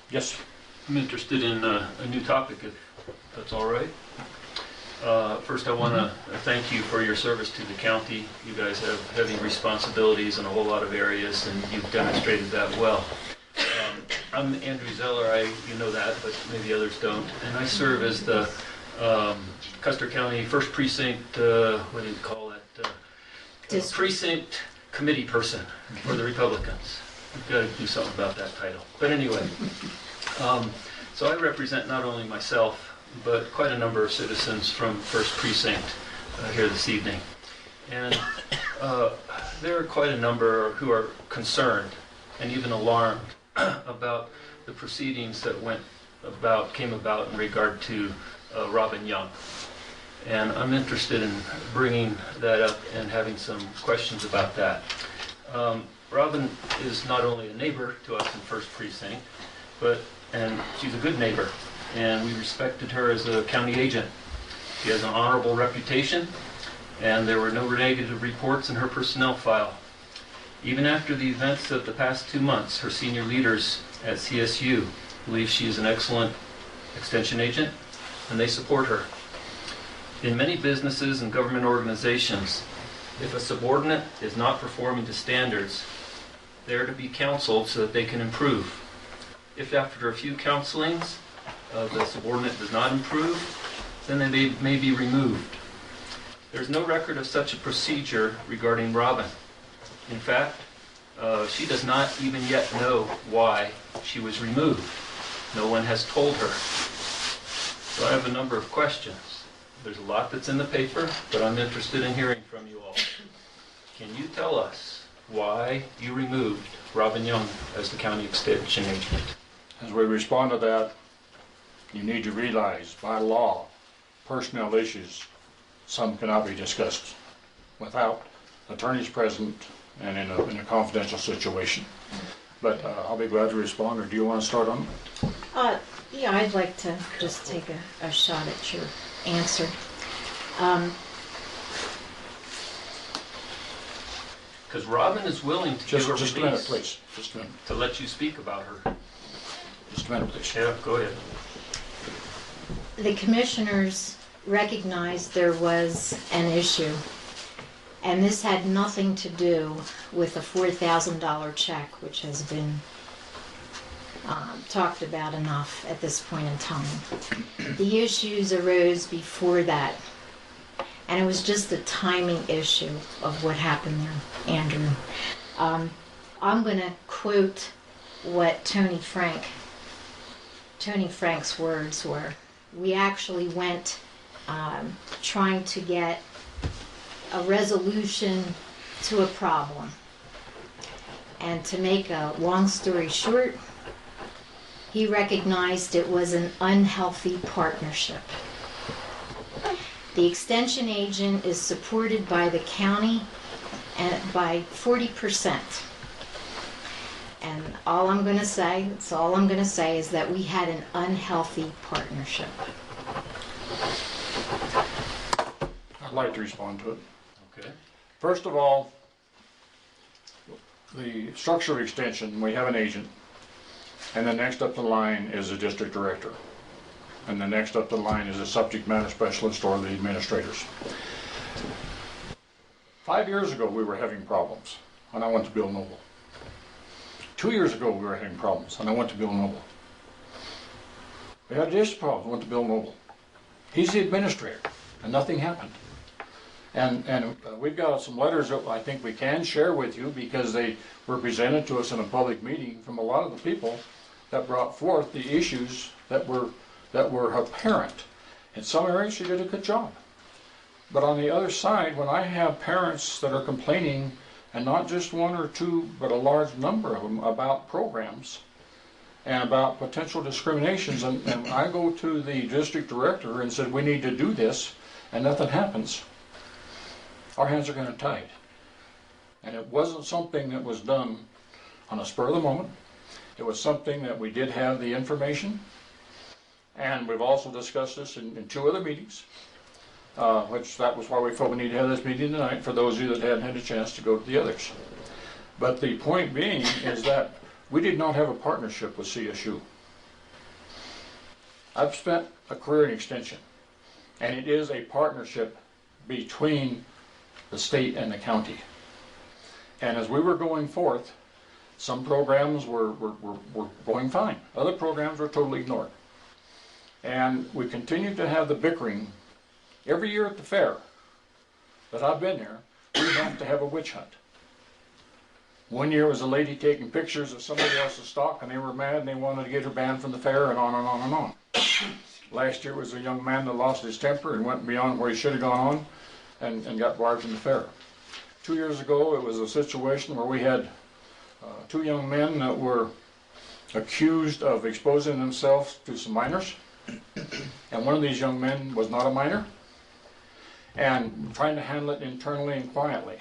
Yes. I'm interested in a new topic, if that's all right. First, I want to thank you for your service to the county. You guys have heavy responsibilities in a whole lot of areas, and you've demonstrated that well. I'm Andrew Zeller. You know that, but maybe others don't. And I serve as the Custer County First Precinct, what do you call it? Precinct Committee Person for the Republicans. We've got to do something about that title. But anyway, so I represent not only myself, but quite a number of citizens from First Precinct here this evening. And there are quite a number who are concerned and even alarmed about the proceedings that came about in regard to Robin Young. And I'm interested in bringing that up and having some questions about that. Robin is not only a neighbor to us in First Precinct, and she's a good neighbor, and we respected her as a county agent. She has an honorable reputation, and there were no negative reports in her personnel file. Even after the events of the past 2 months, her senior leaders at CSU believe she is an excellent extension agent, and they support her. In many businesses and government organizations, if a subordinate is not performing to standards, they are to be counseled so that they can improve. If after a few counselings, the subordinate does not improve, then they may be removed. There's no record of such a procedure regarding Robin. In fact, she does not even yet know why she was removed. No one has told her. So I have a number of questions. There's a lot that's in the paper, but I'm interested in hearing from you all. Can you tell us why you removed Robin Young as the county extension agent? As we respond to that, you need to realize by law, personnel issues, some cannot be discussed without attorneys present and in a confidential situation. But I'll be glad to respond, or do you want to start on it? Yeah, I'd like to just take a shot at your answer. Because Robin is willing to give a release. Just a minute, please. Just a minute. To let you speak about her. Just a minute, please. Yeah, go ahead. The commissioners recognized there was an issue, and this had nothing to do with a $4,000 check, which has been talked about enough at this point in time. The issues arose before that, and it was just a timing issue of what happened there, Andrew. I'm going to quote what Tony Frank's words were. We actually went trying to get a resolution to a problem. And to make a long story short, he recognized it was an unhealthy partnership. The extension agent is supported by the county and by 40%. And all I'm going to say is that we had an unhealthy partnership. I'd like to respond to it. Okay. First of all, the structure of extension, we have an agent, and the next up the line is the district director, and the next up the line is a subject matter specialist or the administrators. 5 years ago we were having problems, and I went to Bill Noble. 2 years ago we were having problems, and I went to Bill Noble. We had this problem, went to Bill Noble. He's the administrator, and nothing happened. And we've got some letters that I think we can share with you because they were presented to us in a public meeting from a lot of the people that brought forth the issues that were apparent. In some areas she did a good job. But on the other side, when I have parents that are complaining, and not just one or two, but a large number of them, about programs and about potential discriminations, and I go to the district director and said, we need to do this, and nothing happens, our hands are kind of tied. And it wasn't something that was done on a spur of the moment. It was something that we did have the information, and we've also discussed this in 2 other meetings, which that was why we felt we needed to have this meeting tonight for those of you that hadn't had a chance to go to the others. But the point being is that we did not have a partnership with CSU. I've spent a career in extension, and it is a partnership between the state and the county. And as we were going forth, some programs were going fine. Other programs were totally ignored. And we continued to have the bickering. Every year at the fair that I've been there, we have to have a witch hunt. One year was a lady taking pictures of somebody else's stock, and they were mad and they wanted to get her banned from the fair, and on and on and on. Last year was a young man that lost his temper and went beyond where he should have gone on and got barred from the fair. 2 years ago, it was a situation where we had two young men that were accused of exposing themselves to some minors. And one of these young men was not a minor, and trying to handle it internally and quietly.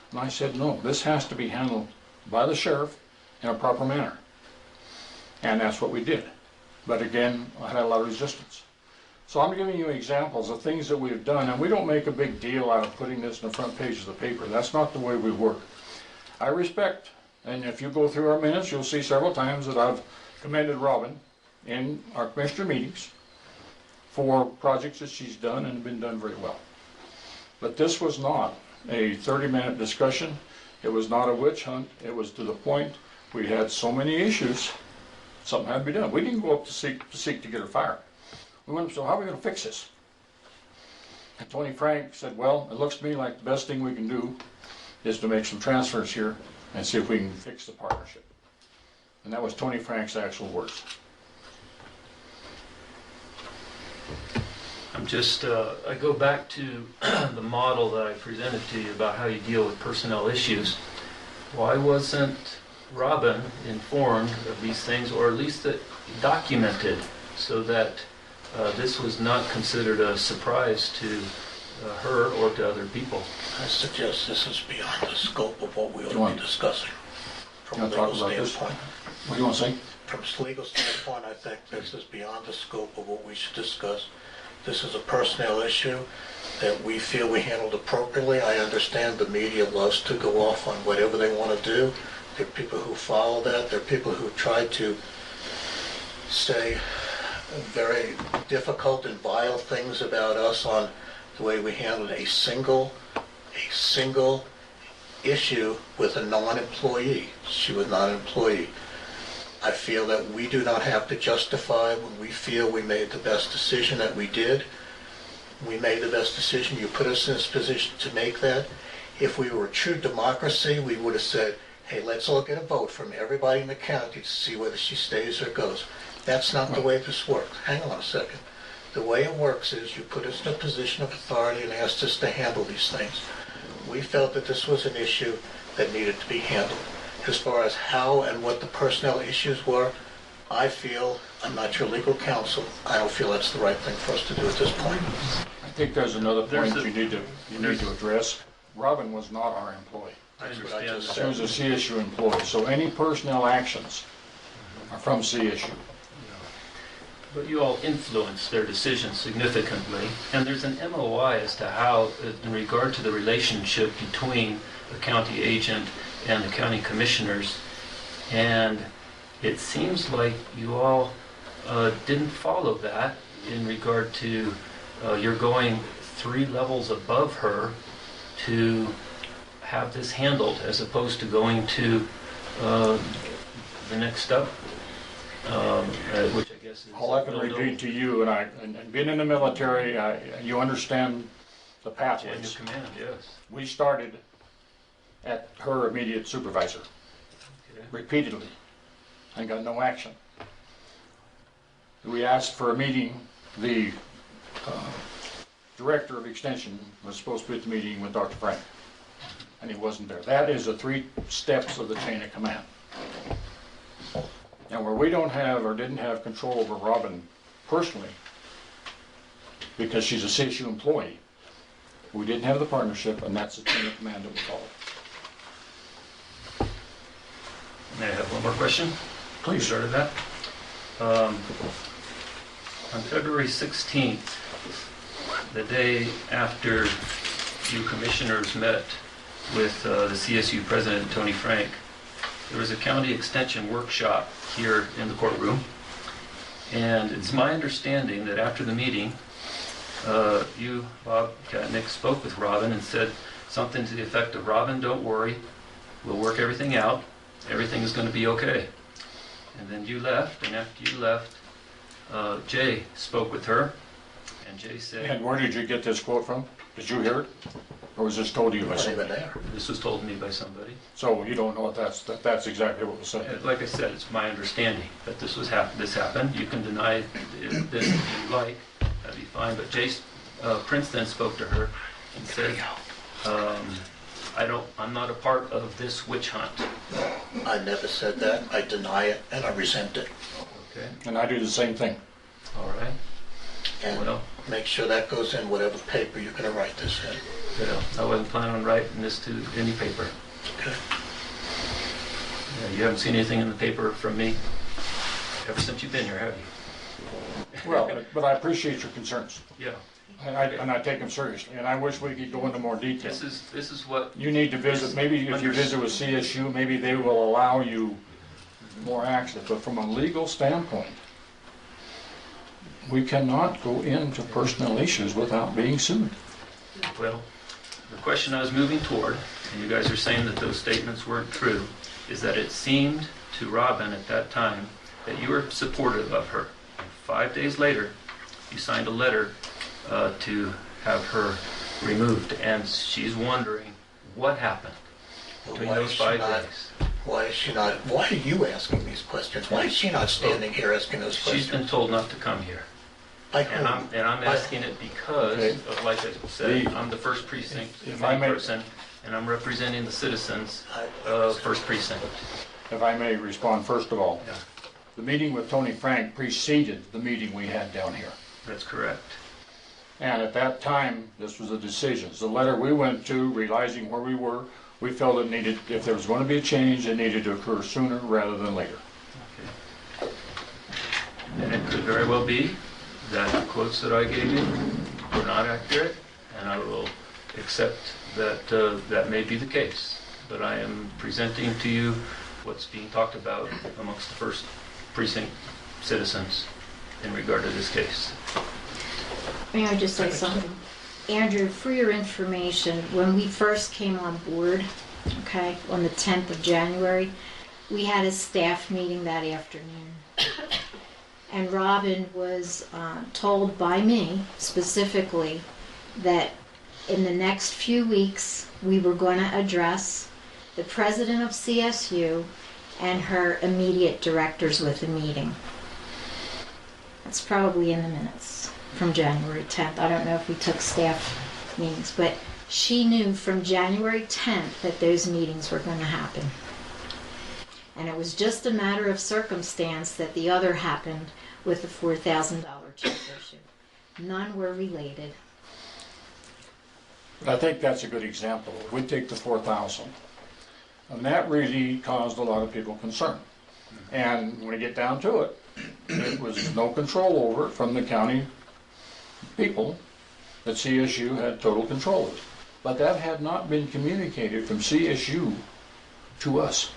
And I said, no, this has to be handled by the sheriff in a proper manner. And that's what we did. But again, I had a lot of resistance. So I'm giving you examples of things that we've done, and we don't make a big deal out of putting this in the front page of the paper. That's not the way we work. I respect, and if you go through our minutes, you'll see several times that I've commended Robin in our commissioner meetings for projects that she's done and been done very well. But this was not a 30-minute discussion. It was not a witch hunt. It was to the point we had so many issues, something had to be done. We didn't go up to seek to get her fired. We went up, so how are we going to fix this? And Tony Frank said, well, it looks to me like the best thing we can do is to make some transfers here and see if we can fix the partnership. And that was Tony Frank's actual words. I go back to the model that I presented to you about how you deal with personnel issues. Why wasn't Robin informed of these things, or at least documented, so that this was not considered a surprise to her or to other people? I suggest this is beyond the scope of what we ought to be discussing from You a want to talk legal about this? standpoint. What do you want to say? From a legal standpoint, I think this is beyond the scope of what we should discuss. This is a personnel issue that we feel we handled appropriately. I understand the media loves to go off on whatever they want to do. There are people who follow that. There are people who try to say very difficult and vile things about us on the way we handled a single issue with a non-employee. She was not an employee. I feel that we do not have to justify when we feel we made the best decision that we did. We made the best decision. You put us in this position to make that. If we were a true democracy, we would have said, hey, let's all get a vote from everybody in the county to see whether she stays or goes. That's not the way this works. Hang on a second. The way it works is you put us in a position of authority and asked us to handle these things. We felt that this was an issue that needed to be handled. As far as how and what the personnel issues were, I feel, I'm not your legal counsel, I don't feel that's the right thing for us to do at this point. I think there's another point you need to address. Robin was not our employee. I That's what I understand just She that. was a CSU employee, so any personnel actions are from CSU. But you all influence their decisions significantly, and there's an MOI as to how, in regard to the relationship between the county agent and the county commissioners, and it seems like you all didn't follow that in regard to you're going 3 levels above her to have this handled, as opposed to going to the next step, which I guess is... All I can repeat to you, and being in the military, you understand the Chain of pathways. command, yes. We started at her immediate supervisor Okay. repeatedly and got no action. We asked for a meeting. The director of extension was supposed to be at the meeting with Dr. Frank, and he wasn't there. That is the 3 steps of the chain of command. And where we don't have or didn't have control over Robin personally, because she's a CSU employee, we didn't have the partnership, and that's the chain of command that we followed. May I have one more question? Please. You started that. On February 16th, the day after you commissioners met with the CSU president, Tony Frank, there was a county extension workshop here in the courtroom. And it's my understanding that after the meeting, you, Bob Katnick, spoke with Robin and said something to the effect of, Robin, don't worry, we'll work everything out, everything is going to be okay. And then you left, and after you left, Jay spoke with her, and Jay said... And where did you get this quote from? Did you hear it? Or was this told to you by Not even somebody? there. This was told to me by somebody. So you don't know if that's exactly what was said? Like I said, it's my understanding that this happened. You can deny this if you like, that'd be fine. But Prince then spoke to her and said, I'm not a part of this witch hunt. I never said that. I deny it and I resent it. Okay, And I do the same thing. all right. And Well, make sure that goes in whatever paper you're going to write this in. I wasn't planning on writing this to any paper. Okay. Yeah, you haven't seen anything in the paper from me ever since you've been here, have you? Well, but I appreciate your concerns. Yeah. And I take them seriously. And I wish we could go into more detail. This is what... You need to visit, maybe if you visit with CSU, maybe they will allow you more access. But from a legal standpoint, we cannot go into personnel issues without being sued. Well, the question I was moving toward, and you guys are saying that those statements weren't true, is that it seemed to Robin at that time that you were supportive of her. And 5 days later, you signed a letter to have her removed, and she's wondering what happened between those 5 days. Why is she not? Why are you asking these questions? Why is she not standing here asking those questions? She's been told not to come here. By And whom? I'm asking it because, Okay. of, like I said, I'm the first precinct If I may- person, and I'm representing the citizens of First Precinct. If I may respond, first of all, Yeah. the meeting with Tony Frank preceded the meeting we had down here. That's correct. And at that time, this was a decision. The letter we went to, realizing where we were, we felt it needed, if there was going to be a change, it needed to occur sooner rather than later. Okay. And it could very well be that the quotes that I gave you were not accurate, and I will accept that that may be the case. But I am presenting to you what's being talked about amongst the First Precinct citizens in regard to this case. May I just say something? Andrew, for your information, when we first came on board, okay, on the 10th of January, we had a staff meeting that afternoon. And Robin was told by me specifically that in the next few weeks we were going to address the president of CSU and her immediate directors with a meeting. That's probably in the minutes from January 10th. I don't know if we took staff meetings, but she knew from January 10th that those meetings were going to happen. And it was just a matter of circumstance that the other happened with the $4,000 check issue. None were related. But I think that's a good example. We take the 4,000, and that really caused a lot of people concern. And when we get down to it, it was no control over it from the county people, that CSU had total control of it. But that had not been communicated from CSU to us.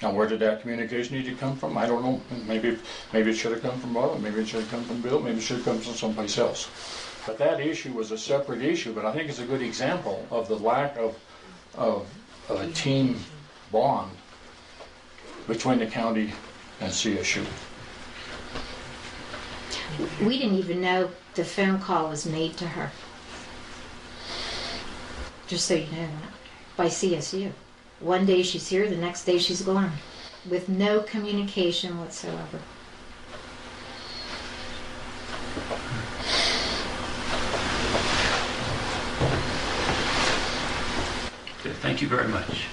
Now, where did that communication need to come from? I don't know. Maybe it should have come from Bob, maybe it should have come from Bill, maybe it should have come from someplace else. But that issue was a separate issue, but I think it's a good example of the lack of a team bond between the county and CSU. We didn't even know the phone call was made to her. Just so you know, by CSU. One day she's here, the next day she's gone, with no communication whatsoever. Okay, thank you very much.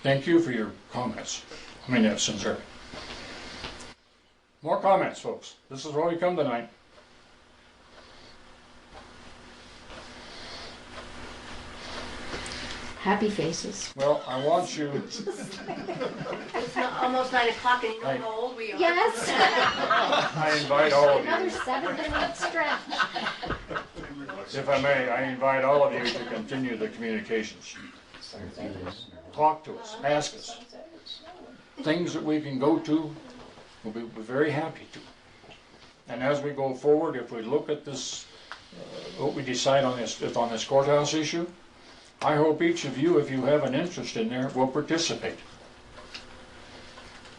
Thank you for your comments. I mean that sincerely. More comments, folks. This is where we come tonight. Happy faces. Well, I want you, It's almost 9 o'clock and you know how old we are. Yes! I invite all of Another you, 7-minute stretch. if I may, I invite all of you to continue the communications. Talk to us, ask us. things that we can go to, we'll be very happy to. And as we go forward, if we look at this, what we decide on this courthouse issue, I hope each of you, if you have an interest in there, will participate.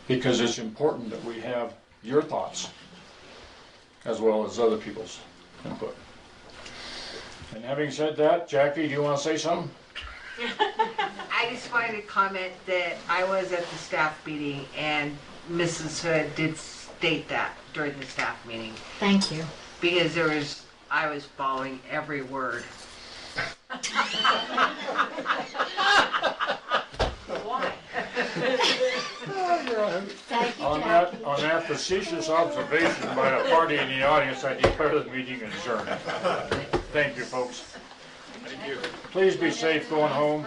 Because it's important that we have your thoughts as well as other people's input. And having said that, Jackie, do you want to say something? I just wanted to comment that I was at the staff meeting and Mrs. Hood did state that during the staff meeting Thank you. because I was following every word. Why? Thank you, On that facetious observation by a party in the audience, I declare the meeting adjourned. Thank you, folks. Thank you. Please be safe going home.